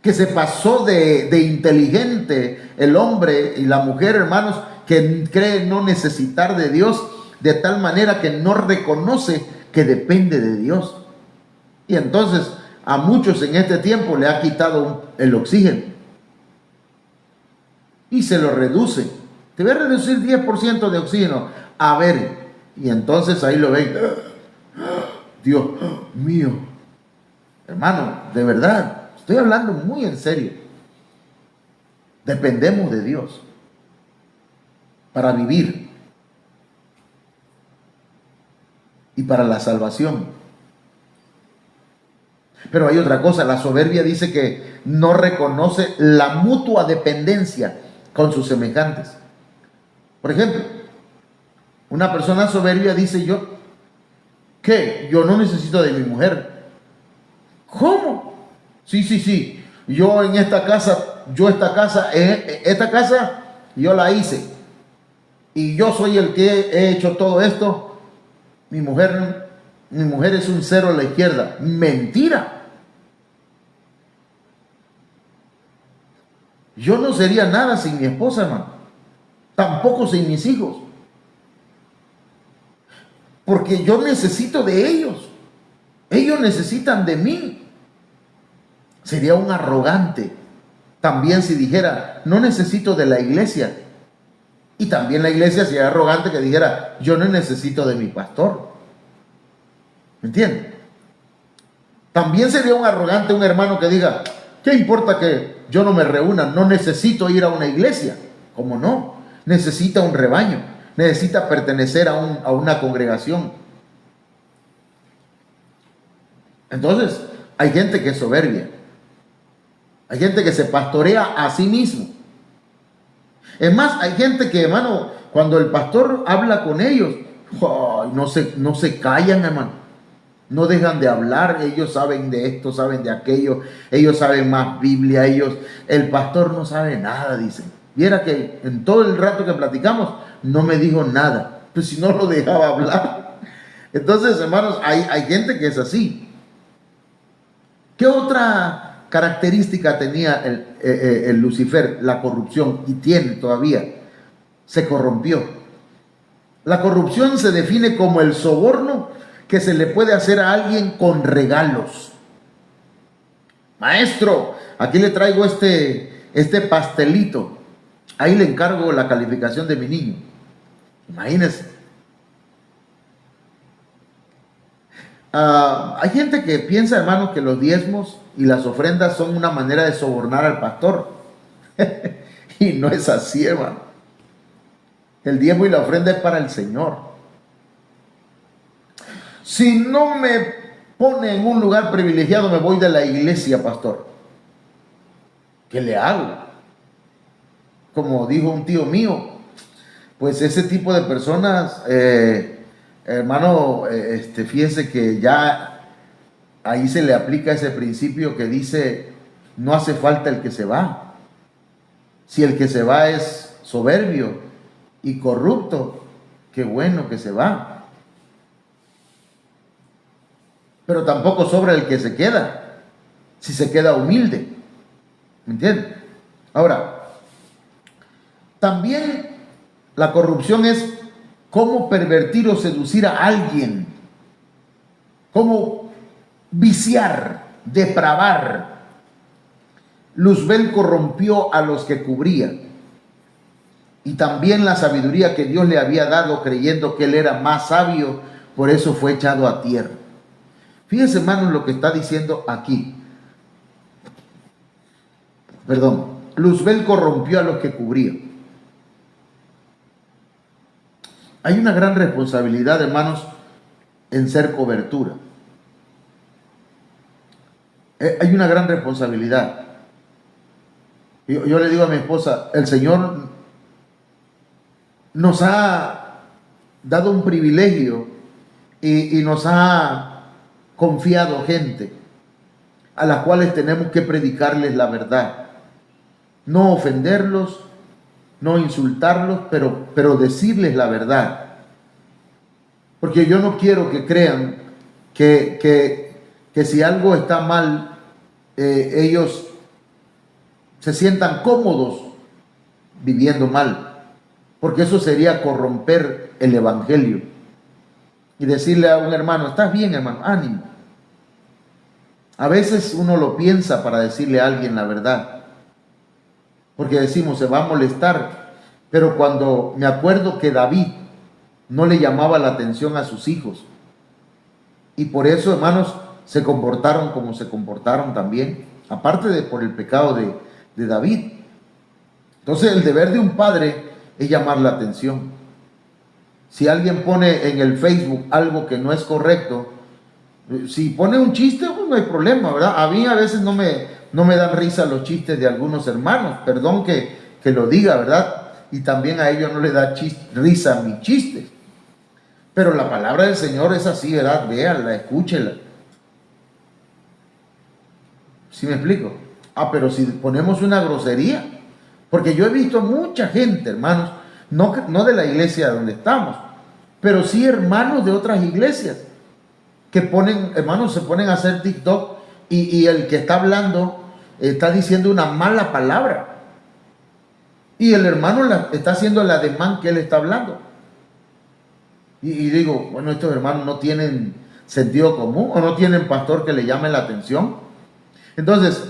Que se pasó de inteligente el hombre y la mujer, hermanos, que cree no necesitar de Dios, de tal manera que no reconoce que depende de Dios. Y entonces a muchos en este tiempo le ha quitado el oxígeno y se lo reduce. Te voy a reducir 10% de oxígeno. A ver, y entonces ahí lo ven. Dios mío. Hermano, de verdad, estoy hablando muy en serio. Dependemos de Dios para vivir y para la salvación. Pero hay otra cosa, la soberbia dice que no reconoce la mutua dependencia con sus semejantes. Por ejemplo, una persona soberbia dice: yo, ¿qué? Yo no necesito de mi mujer. ¿Cómo? Sí. Yo en esta casa, esta casa yo la hice. Y yo soy el que he hecho todo esto. Mi mujer es un cero a la izquierda. Mentira. Yo no sería nada sin mi esposa, hermano. Tampoco sin mis hijos. Porque yo necesito de ellos. Ellos necesitan de mí. Sería un arrogante también si dijera: no necesito de la iglesia. Y también la iglesia sería arrogante que dijera: yo no necesito de mi pastor. ¿Me entienden? También sería un arrogante un hermano que diga: ¿qué importa que yo no me reúna? No necesito ir a una iglesia. ¿Cómo no? Necesita un rebaño. Necesita pertenecer a una congregación. Entonces, hay gente que es soberbia. Hay gente que se pastorea a sí mismo. Es más, hay gente que, hermano, cuando el pastor habla con ellos, no se callan, hermano. No dejan de hablar. Ellos saben de esto, saben de aquello. Ellos saben más Biblia. El pastor no sabe nada, dicen. Viera que en todo el rato que platicamos, no me dijo nada. Pues si no lo dejaba hablar. Entonces, hermanos, hay gente que es así. ¿Qué otra característica tenía el Lucifer? La corrupción, y tiene todavía. Se corrompió. La corrupción se define como el soborno que se le puede hacer a alguien con regalos. Maestro, aquí le traigo este pastelito. Ahí le encargo la calificación de mi niño. Imagínense. Hay gente que piensa, hermano, que los diezmos y las ofrendas son una manera de sobornar al pastor. Y no es así, hermano. El diezmo y la ofrenda es para el Señor. Si no me pone en un lugar privilegiado, me voy de la iglesia, pastor. ¿Qué le hago? Como dijo un tío mío, pues ese tipo de personas, hermano, fíjese que ya ahí se le aplica ese principio que dice: no hace falta el que se va. Si el que se va es soberbio y corrupto, qué bueno que se va. Pero tampoco sobra el que se queda, si se queda humilde. ¿Me entienden? Ahora, también la corrupción es cómo pervertir o seducir a alguien, cómo viciar, depravar. Luzbel corrompió a los que cubría, y también la sabiduría que Dios le había dado, creyendo que él era más sabio, por eso fue echado a tierra. Fíjense, hermanos, lo que está diciendo aquí. Luzbel corrompió a los que cubría. Hay una gran responsabilidad, hermanos, en ser cobertura. Hay una gran responsabilidad. Yo le digo a mi esposa: el Señor nos ha dado un privilegio y nos ha confiado gente a las cuales tenemos que predicarles la verdad. No ofenderlos, no insultarlos, pero decirles la verdad. Porque yo no quiero que crean que si algo está mal, ellos se sientan cómodos viviendo mal. porque eso sería corromper el evangelio. Y decirle a un hermano, estás bien, hermano, ánimo. A veces uno lo piensa para decirle a alguien la verdad, porque decimos, se va a molestar. Pero cuando me acuerdo que David no le llamaba la atención a sus hijos, y por eso, hermanos, se comportaron como se comportaron también, aparte de por el pecado de David. Entonces el deber de un padre es llamar la atención. Si alguien pone en el Facebook algo que no es correcto, si pone un chiste, pues no hay problema, ¿verdad? A mí a veces no me dan risa los chistes de algunos hermanos, perdón que lo diga, ¿verdad? Y también a ellos no les da risa mi chiste. Pero la palabra del Señor es así, ¿verdad? Véanla, escúchela. ¿Sí me explico? Pero si ponemos una grosería, porque yo he visto mucha gente, hermanos, no de la iglesia donde estamos, pero sí hermanos de otras iglesias, que ponen, hermanos, se ponen a hacer TikTok y el que está hablando está diciendo una mala palabra. Y el hermano está haciendo el ademán que él está hablando. Y digo, bueno, estos hermanos no tienen sentido común o no tienen pastor que le llame la atención. Entonces,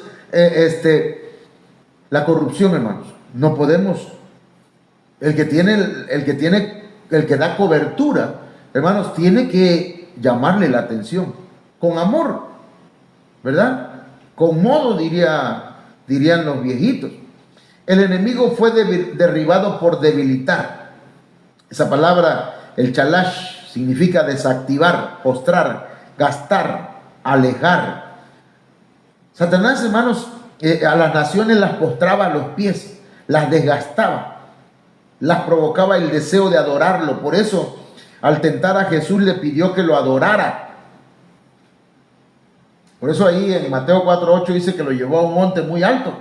la corrupción, hermanos, no podemos. El que da cobertura, hermanos, tiene que llamarle la atención con amor, ¿verdad? Con modo, dirían los viejitos. El enemigo fue derribado por debilitar. Esa palabra, el chalash, significa desactivar, postrar, gastar, alejar. Satanás, hermanos, a las naciones las postraba a los pies, las desgastaba, las provocaba el deseo de adorarlo. Por eso, al tentar a Jesús, le pidió que lo adorara. Por eso ahí en Mateo 4:8 dice que lo llevó a un monte muy alto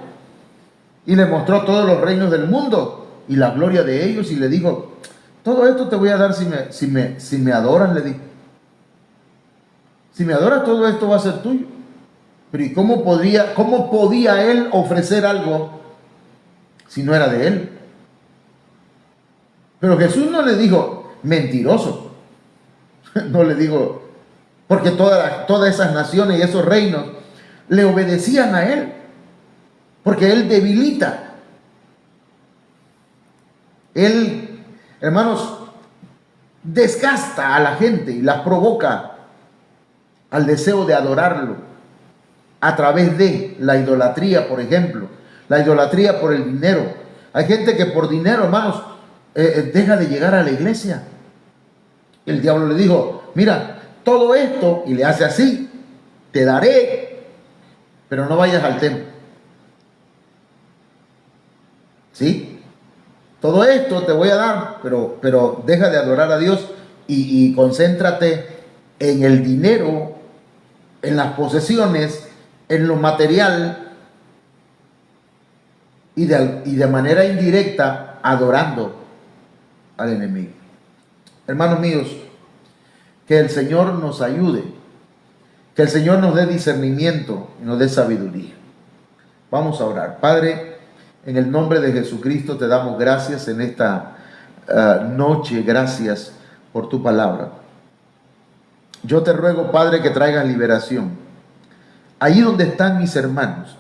y le mostró todos los reinos del mundo y la gloria de ellos, y le dijo, todo esto te voy a dar si me adoras, le dijo. Si me adoras, todo esto va a ser tuyo. Pero ¿y cómo podía él ofrecer algo si no era de él? Pero Jesús no le dijo, mentiroso. No le dijo, porque todas esas naciones y esos reinos le obedecían a él, porque él debilita. Él, hermanos, desgasta a la gente y las provoca al deseo de adorarlo a través de la idolatría, por ejemplo, la idolatría por el dinero. Hay gente que por dinero, hermanos, deja de llegar a la iglesia. El diablo le dijo, mira, todo esto, y le hace así, te daré, pero no vayas al templo. ¿Sí? Todo esto te voy a dar, pero deja de adorar a Dios y concéntrate en el dinero, en las posesiones, en lo material, y de manera indirecta adorando al enemigo. Hermanos míos, que el Señor nos ayude, que el Señor nos dé discernimiento y nos dé sabiduría. Vamos a orar. Padre, en el nombre de Jesucristo te damos gracias en esta noche, gracias por tu palabra. Yo te ruego, Padre, que traigas liberación. Allí donde están mis hermanos,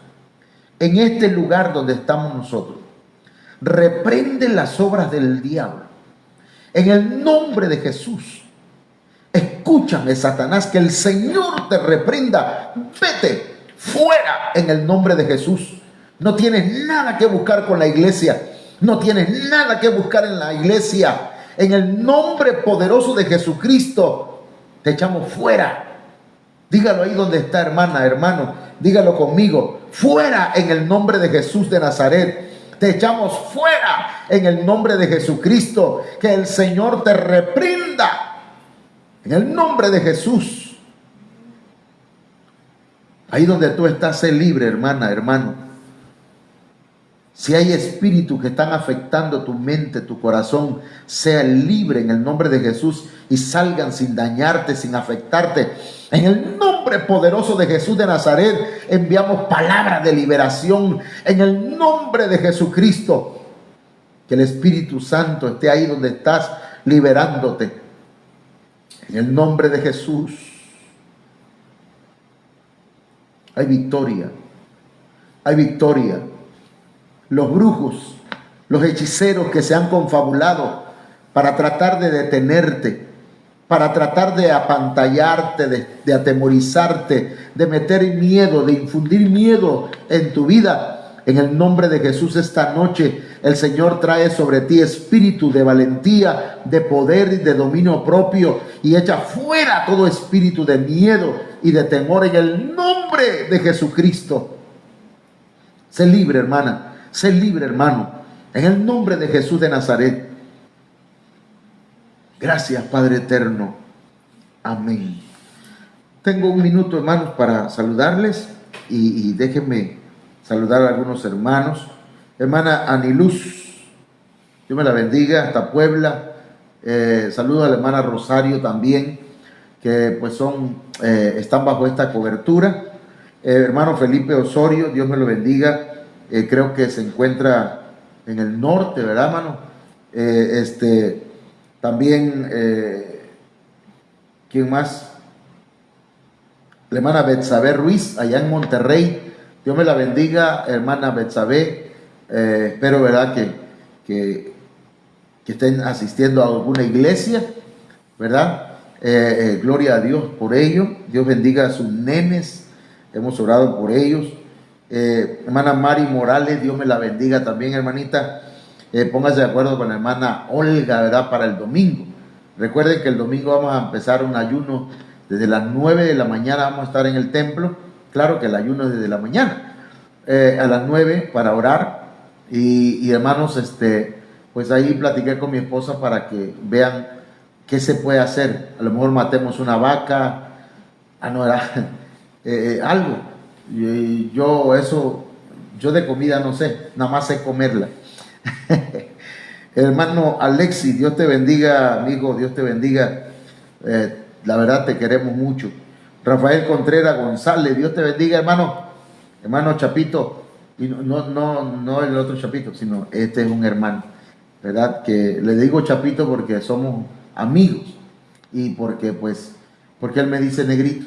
en este lugar donde estamos nosotros, reprende las obras del diablo. En el nombre de Jesús, escúchame, Satanás, que el Señor te reprenda. Vete fuera en el nombre de Jesús. No tienes nada que buscar con la iglesia. No tienes nada que buscar en la iglesia. En el nombre poderoso de Jesucristo, te echamos fuera. Dígalo ahí donde está, hermana, hermano. Dígalo conmigo. Fuera en el nombre de Jesús de Nazaret. Te echamos fuera en el nombre de Jesucristo. Que el Señor te reprenda en el nombre de Jesús. Ahí donde tú estás, sé libre, hermana, hermano. Si hay espíritus que están afectando tu mente, tu corazón, sea libre en el nombre de Jesús y salgan sin dañarte, sin afectarte. En el nombre poderoso de Jesús de Nazaret, enviamos palabras de liberación. En el nombre de Jesucristo, Que el Espíritu Santo esté ahí donde estás, liberándote. En el nombre de Jesús. Hay victoria. Hay victoria. Los brujos, los hechiceros que se han confabulado para tratar de detenerte, para tratar de apantallarte, de atemorizarte, de meter miedo, de infundir miedo en tu vida. En el nombre de Jesús esta noche el Señor trae sobre ti espíritu de valentía, de poder y de dominio propio, y echa fuera todo espíritu de miedo y de temor en el nombre de Jesucristo. Sé libre, hermana, sé libre, hermano, en el nombre de Jesús de Nazaret. Gracias, Padre eterno. Amén. Tengo un minuto, hermanos, para saludarles y déjenme saludar a algunos hermanos. Hermana Aniluz, Dios me la bendiga, hasta Puebla. Saludo a la hermana Rosario también, que pues están bajo esta cobertura. Hermano Felipe Osorio, Dios me lo bendiga. Creo que se encuentra en el norte, ¿verdad, hermano? También, ¿quién más? La hermana Betsabe Ruiz, allá en Monterrey. Dios me la bendiga, hermana Betsabe. Espero, ¿verdad?, que estén asistiendo a alguna iglesia, ¿verdad? Gloria a Dios por ello. Dios bendiga a sus nenes. Hemos orado por ellos. Hermana Mari Morales, Dios me la bendiga también, hermanita. Póngase de acuerdo con la hermana Olga, ¿verdad?, para el domingo. Recuerden que el domingo vamos a empezar un ayuno desde las 9 de la mañana. Vamos a estar en el templo. Claro que el ayuno es desde la mañana, a las 9 para orar. Y hermanos, pues ahí platiqué con mi esposa para que vean qué se puede hacer. A lo mejor matemos una vaca, no era algo. Yo de comida no sé, nada más sé comerla. Hermano Alexis, Dios te bendiga, amigo, Dios te bendiga. La verdad te queremos mucho. Rafael Contreras González, Dios te bendiga, hermano. Hermano Chapito, y no el otro Chapito, sino este es un hermano, ¿verdad? Que le digo Chapito porque somos amigos y porque él me dice negrito.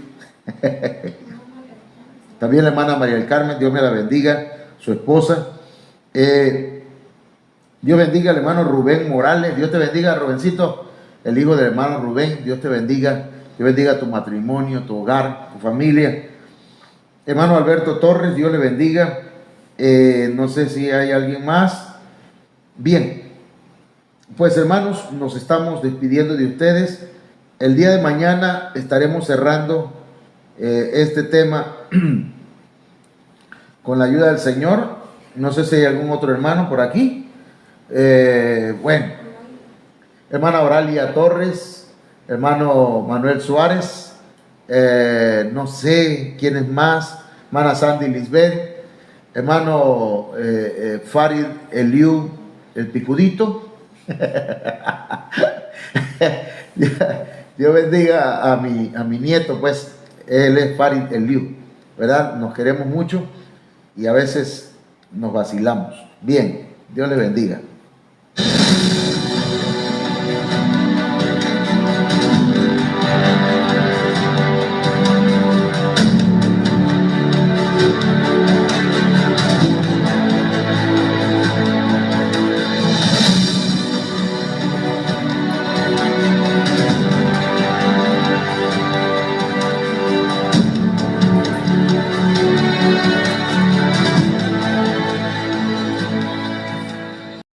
También la hermana María del Carmen, Dios me la bendiga, su esposa. Dios bendiga al hermano Rubén Morales, Dios te bendiga, Rubencito, el hijo del hermano Rubén, Dios te bendiga. Dios bendiga tu matrimonio, tu hogar, tu familia. Hermano Alberto Torres, Dios le bendiga. No sé si hay alguien más. Bien, pues hermanos, nos estamos despidiendo de ustedes. El día de mañana estaremos cerrando este tema con la ayuda del Señor. No sé si hay algún otro hermano por aquí. Bueno, hermana Oralia Torres, hermano Manuel Suárez, no sé quién es más, hermana Sandy Lisbeth, hermano Farid Eliu, el Picudito. Dios bendiga a mi nieto, pues él es Farid Eliu, ¿verdad? Nos queremos mucho y a veces nos vacilamos. Bien, Dios le bendiga.